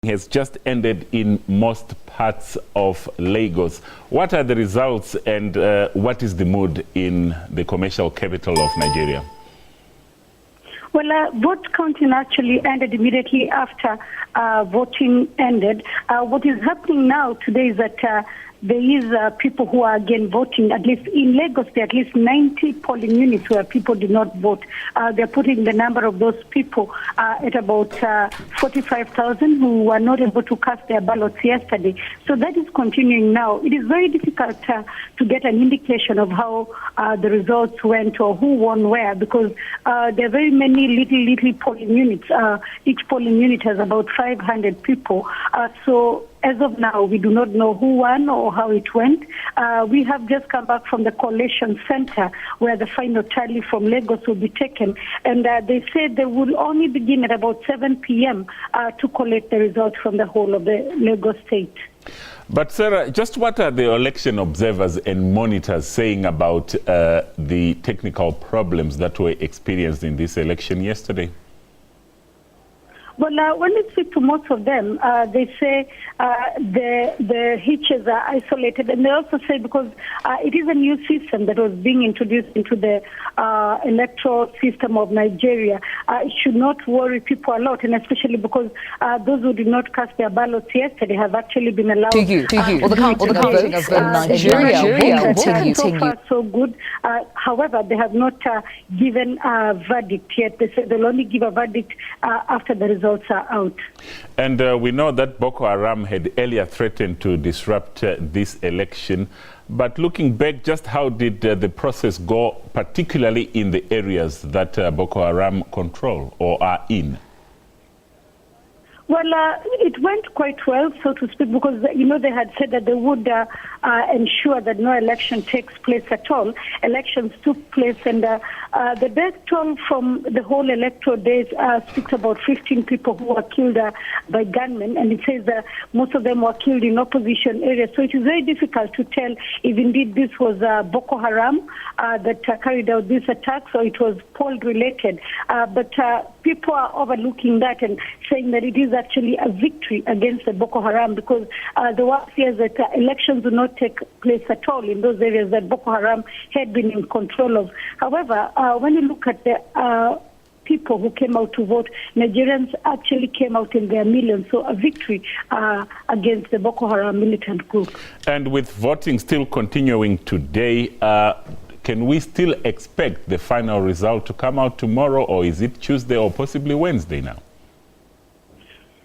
has just ended in most parts of Lagos. What are the results and what is the mood in the commercial capital of Nigeria? Well, vote counting actually ended immediately after voting ended. What is happening now today is that there is people who are again voting. At least in Lagos, there are at least 90 polling units where people did not vote. They're putting the number of those people at about 45,000 who were not able to cast their ballots yesterday. So that is continuing now. It is very difficult to get an indication of how the results went or who won where, because there are very many little polling units. Each polling unit has about 500 people. So as of now, we do not know who won or how it went. We have just come back from the collation center where the final tally from Lagos will be taken. And they said they will only begin at about 7 p.m. To collect the results from the whole of the Lagos state. But Sarah, just what are the election observers and monitors saying about the technical problems that were experienced in this election yesterday? Well, when we speak to most of them, they say the hitches are isolated, and they also say because it is a new system that was being introduced into the electoral system of Nigeria, it should not worry people a lot, and especially because those who did not cast their ballots yesterday have actually been allowed to you. Well, the counting of Nigeria will continue. So far, so good. However, they have not given a verdict yet. They said they'll only give a verdict after the results are out. And we know that Boko Haram had earlier threatened to disrupt this election. But looking back, just how did the process go, particularly in the areas that Boko Haram control or are in? Well, it went quite well, so to speak, because, you know, they had said that they would ensure that no election takes place at all. Elections took place, and the death toll from the whole electoral days speaks about 15 people who were killed by gunmen, and it says that most of them were killed in opposition areas. So it is very difficult to tell if indeed this was Boko Haram that carried out these attacks or it was poll-related. But people are overlooking that and saying that it is actually a victory against the Boko Haram, because there were fears that elections would not take place at all in those areas that Boko Haram had been in control of. However, when you look at the people who came out to vote, Nigerians actually came out in their millions, so a victory against the Boko Haram militant group. And with voting still continuing today, can we still expect the final result to come out tomorrow, or is it Tuesday or possibly Wednesday now?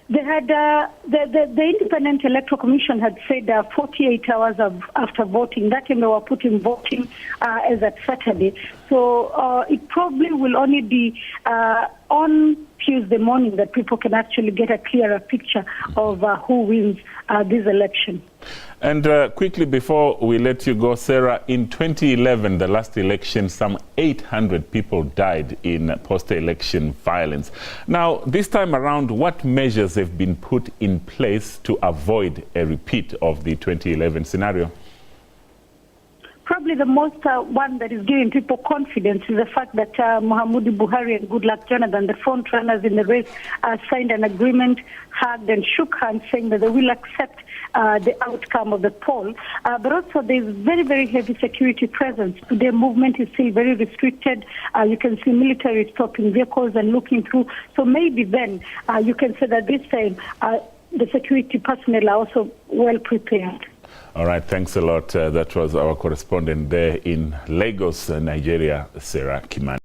They had the Independent Electoral Commission had said 48 hours after voting. That time they were putting voting as at Saturday. So it probably will only be on Tuesday morning that people can actually get a clearer picture of who wins this election. And quickly before we let you go, Sarah, in 2011, the last election, some 800 people died in post-election violence. Now, this time around, what measures have been put in place to avoid a repeat of the 2011 scenario? Probably the most one that is giving people confidence is the fact that Muhammadu Buhari and Goodluck Jonathan, the front runners in the race, signed an agreement, hugged and shook hands, saying that they will accept the outcome of the poll. But also there is very, very heavy security presence. Today movement is still very restricted. You can see military stopping vehicles and looking through. So maybe then you can say that this time the security personnel are also well prepared. All right, thanks a lot. That was our correspondent there in Lagos, Nigeria, Sarah Kimani.